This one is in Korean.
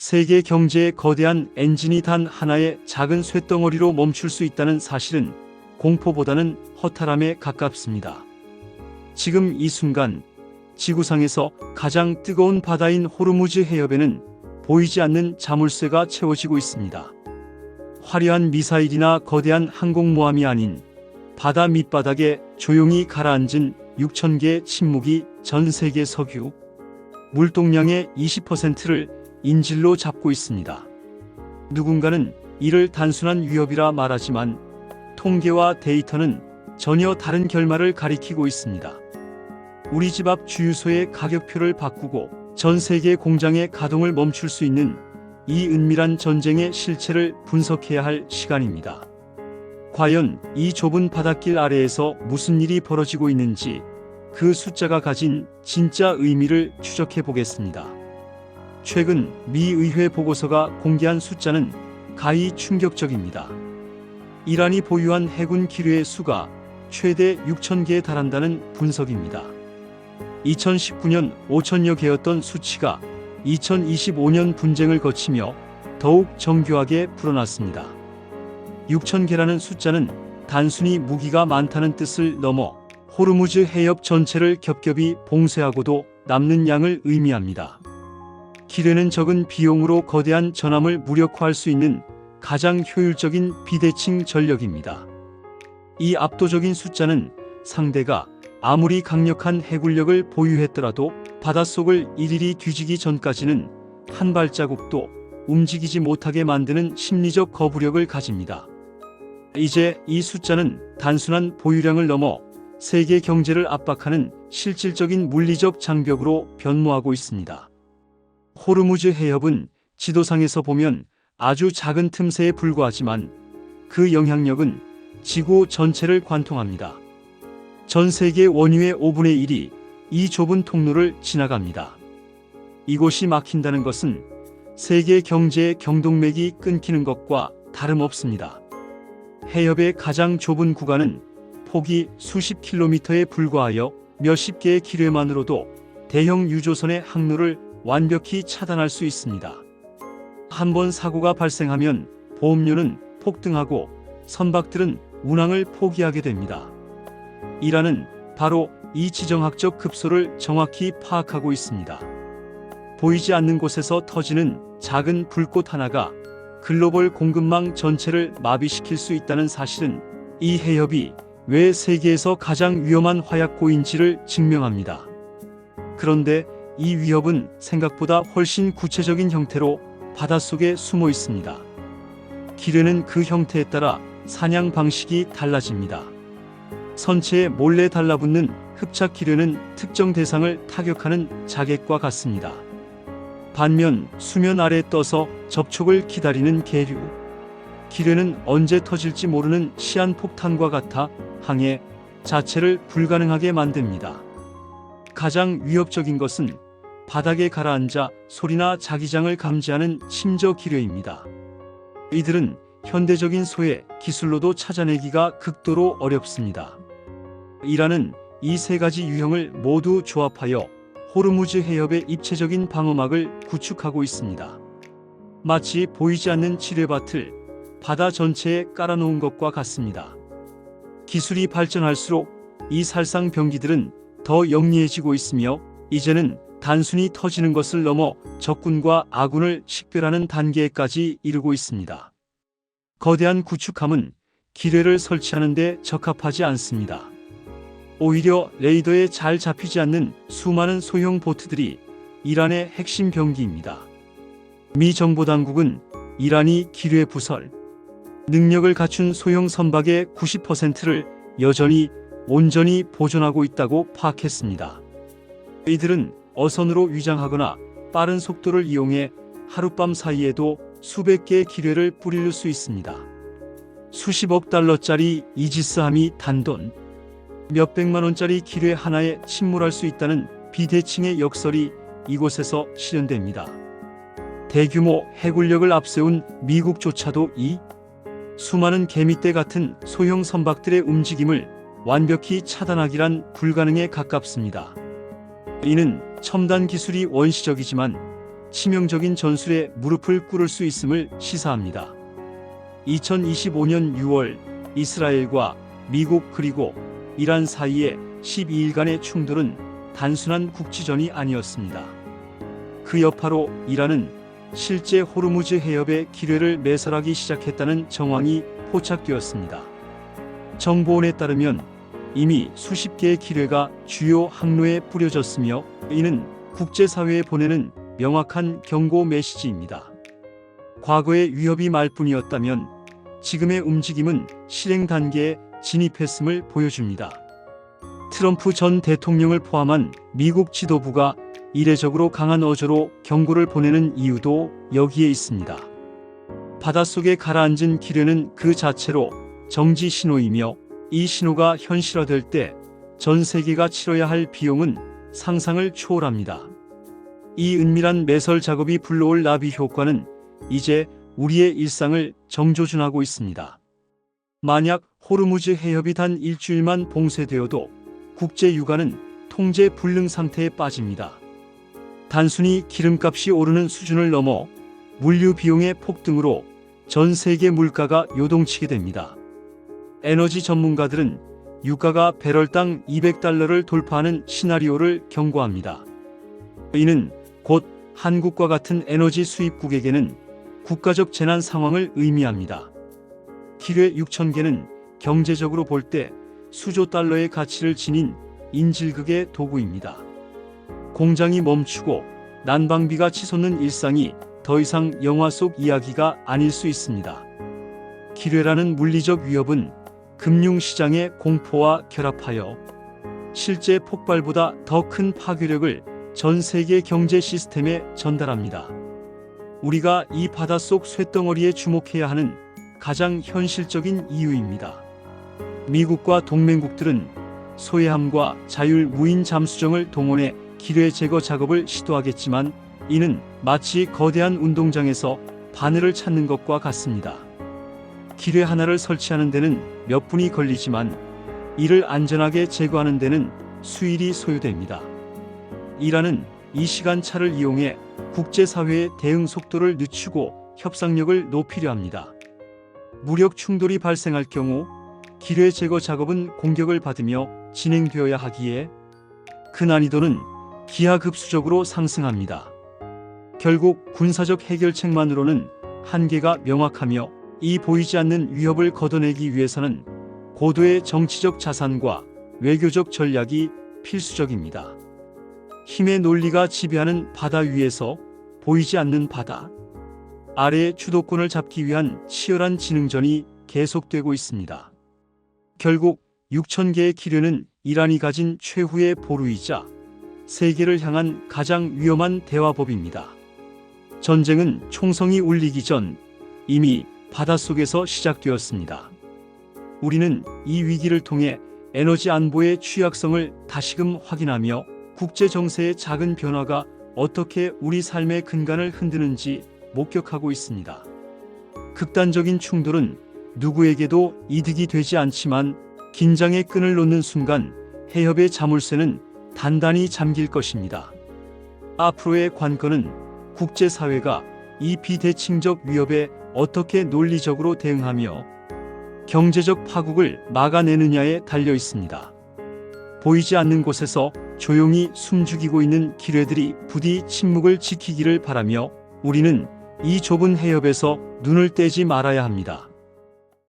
세계 경제의 거대한 엔진이 단 하나의 작은 쇳덩어리로 멈출 수 있다는 사실은 공포보다는 허탈함에 가깝습니다. 지금 이 순간 지구상에서 가장 뜨거운 바다인 호르무즈 해협에는 보이지 않는 자물쇠가 채워지고 있습니다. 화려한 미사일이나 거대한 항공모함이 아닌 바다 밑바닥에 조용히 가라앉은 6,000개의 침묵이 전 세계 석유 물동량의 20%를 인질로 잡고 있습니다. 누군가는 이를 단순한 위협이라 말하지만 통계와 데이터는 전혀 다른 결말을 가리키고 있습니다. 우리 집 앞 주유소의 가격표를 바꾸고 전 세계 공장의 가동을 멈출 수 있는 이 은밀한 전쟁의 실체를 분석해야 할 시간입니다. 과연 이 좁은 바닷길 아래에서 무슨 일이 벌어지고 있는지 그 숫자가 가진 진짜 의미를 추적해 보겠습니다. 최근 미 의회 보고서가 공개한 숫자는 가히 충격적입니다. 이란이 보유한 해군 기뢰의 수가 최대 6,000개에 달한다는 분석입니다. 2019년 5,000여 개였던 수치가 2025년 분쟁을 거치며 더욱 정교하게 불어났습니다. 6,000개라는 숫자는 단순히 무기가 많다는 뜻을 넘어 호르무즈 해협 전체를 겹겹이 봉쇄하고도 남는 양을 의미합니다. 기뢰는 적은 비용으로 거대한 전함을 무력화할 수 있는 가장 효율적인 비대칭 전력입니다. 이 압도적인 숫자는 상대가 아무리 강력한 해군력을 보유했더라도 바닷속을 일일이 뒤지기 전까지는 한 발자국도 움직이지 못하게 만드는 심리적 거부력을 가집니다. 이제 이 숫자는 단순한 보유량을 넘어 세계 경제를 압박하는 실질적인 물리적 장벽으로 변모하고 있습니다. 호르무즈 해협은 지도상에서 보면 아주 작은 틈새에 불과하지만 그 영향력은 지구 전체를 관통합니다. 전 세계 원유의 5분의 1이 이 좁은 통로를 지나갑니다. 이곳이 막힌다는 것은 세계 경제의 경동맥이 끊기는 것과 다름없습니다. 해협의 가장 좁은 구간은 폭이 수십 킬로미터에 불과하여 몇십 개의 기뢰만으로도 대형 유조선의 항로를 완벽히 차단할 수 있습니다. 한번 사고가 발생하면 보험료는 폭등하고 선박들은 운항을 포기하게 됩니다. 이란은 바로 이 지정학적 급소를 정확히 파악하고 있습니다. 보이지 않는 곳에서 터지는 작은 불꽃 하나가 글로벌 공급망 전체를 마비시킬 수 있다는 사실은 이 해협이 왜 세계에서 가장 위험한 화약고인지를 증명합니다. 그런데 이 위협은 생각보다 훨씬 구체적인 형태로 바닷속에 숨어 있습니다. 기뢰는 그 형태에 따라 사냥 방식이 달라집니다. 선체에 몰래 달라붙는 흡착 기뢰는 특정 대상을 타격하는 자객과 같습니다. 반면 수면 아래 떠서 접촉을 기다리는 계류 기뢰는 언제 터질지 모르는 시한폭탄과 같아 항해 자체를 불가능하게 만듭니다. 가장 위협적인 것은 바닥에 가라앉아 소리나 자기장을 감지하는 침저 기뢰입니다. 이들은 현대적인 소의 기술로도 찾아내기가 극도로 어렵습니다. 이란은 이 세 가지 유형을 모두 조합하여 호르무즈 해협의 입체적인 방어막을 구축하고 있습니다. 마치 보이지 않는 지뢰밭을 바다 전체에 깔아놓은 것과 같습니다. 기술이 발전할수록 이 살상병기들은 더 영리해지고 있으며 이제는 단순히 터지는 것을 넘어 적군과 아군을 식별하는 단계까지 이르고 있습니다. 거대한 구축함은 기뢰를 설치하는 데 적합하지 않습니다. 오히려 레이더에 잘 잡히지 않는 수많은 소형 보트들이 이란의 핵심 병기입니다. 미 정보당국은 이란이 기뢰 부설 능력을 갖춘 소형 선박의 90%를 여전히 온전히 보존하고 있다고 파악했습니다. 이들은 어선으로 위장하거나 빠른 속도를 이용해 하룻밤 사이에도 수백 개의 기뢰를 뿌릴 수 있습니다. 수십억 달러짜리 이지스함이 단돈 몇백만 원짜리 기뢰 하나에 침몰할 수 있다는 비대칭의 역설이 이곳에서 실현됩니다. 대규모 해군력을 앞세운 미국조차도 이 수많은 개미떼 같은 소형 선박들의 움직임을 완벽히 차단하기란 불가능에 가깝습니다. 이는 첨단 기술이 원시적이지만 치명적인 전술에 무릎을 꿇을 수 있음을 시사합니다. 2025년 6월 이스라엘과 미국 그리고 이란 사이의 12일간의 충돌은 단순한 국지전이 아니었습니다. 그 여파로 이란은 실제 호르무즈 해협의 기뢰를 매설하기 시작했다는 정황이 포착되었습니다. 정보원에 따르면 이미 수십 개의 기뢰가 주요 항로에 뿌려졌으며 이는 국제사회에 보내는 명확한 경고 메시지입니다. 과거의 위협이 말뿐이었다면 지금의 움직임은 실행 단계에 진입했음을 보여줍니다. 트럼프 전 대통령을 포함한 미국 지도부가 이례적으로 강한 어조로 경고를 보내는 이유도 여기에 있습니다. 바닷속에 가라앉은 기뢰는 그 자체로 정지 신호이며 이 신호가 현실화될 때 전 세계가 치러야 할 비용은 상상을 초월합니다. 이 은밀한 매설 작업이 불러올 나비 효과는 이제 우리의 일상을 정조준하고 있습니다. 만약 호르무즈 해협이 단 일주일만 봉쇄되어도 국제 유가는 통제 불능 상태에 빠집니다. 단순히 기름값이 오르는 수준을 넘어 물류 비용의 폭등으로 전 세계 물가가 요동치게 됩니다. 에너지 전문가들은 유가가 배럴당 $200를 돌파하는 시나리오를 경고합니다. 이는 곧 한국과 같은 에너지 수입국에게는 국가적 재난 상황을 의미합니다. 기뢰 6,000개는 경제적으로 볼 때 수조 달러의 가치를 지닌 인질극의 도구입니다. 공장이 멈추고 난방비가 치솟는 일상이 더 이상 영화 속 이야기가 아닐 수 있습니다. 기뢰라는 물리적 위협은 금융시장의 공포와 결합하여 실제 폭발보다 더 큰 파괴력을 전 세계 경제 시스템에 전달합니다. 우리가 이 바닷속 쇳덩어리에 주목해야 하는 가장 현실적인 이유입니다. 미국과 동맹국들은 소해함과 자율 무인 잠수정을 동원해 기뢰 제거 작업을 시도하겠지만 이는 마치 거대한 운동장에서 바늘을 찾는 것과 같습니다. 기뢰 하나를 설치하는 데는 몇 분이 걸리지만 이를 안전하게 제거하는 데는 수일이 소요됩니다. 이란은 이 시간차를 이용해 국제사회의 대응 속도를 늦추고 협상력을 높이려 합니다. 무력 충돌이 발생할 경우 기뢰 제거 작업은 공격을 받으며 진행되어야 하기에 그 난이도는 기하급수적으로 상승합니다. 결국 군사적 해결책만으로는 한계가 명확하며 이 보이지 않는 위협을 걷어내기 위해서는 고도의 정치적 자산과 외교적 전략이 필수적입니다. 힘의 논리가 지배하는 바다 위에서 보이지 않는 바다 아래의 주도권을 잡기 위한 치열한 진흥전이 계속되고 있습니다. 결국 6,000개의 기뢰는 이란이 가진 최후의 보루이자 세계를 향한 가장 위험한 대화법입니다. 전쟁은 총성이 울리기 전 이미 바닷속에서 시작되었습니다. 우리는 이 위기를 통해 에너지 안보의 취약성을 다시금 확인하며 국제 정세의 작은 변화가 어떻게 우리 삶의 근간을 흔드는지 목격하고 있습니다. 극단적인 충돌은 누구에게도 이득이 되지 않지만 긴장의 끈을 놓는 순간 해협의 자물쇠는 단단히 잠길 것입니다. 앞으로의 관건은 국제사회가 이 비대칭적 위협에 어떻게 논리적으로 대응하며 경제적 파국을 막아내느냐에 달려 있습니다. 보이지 않는 곳에서 조용히 숨죽이고 있는 기뢰들이 부디 침묵을 지키기를 바라며 우리는 이 좁은 해협에서 눈을 떼지 말아야 합니다.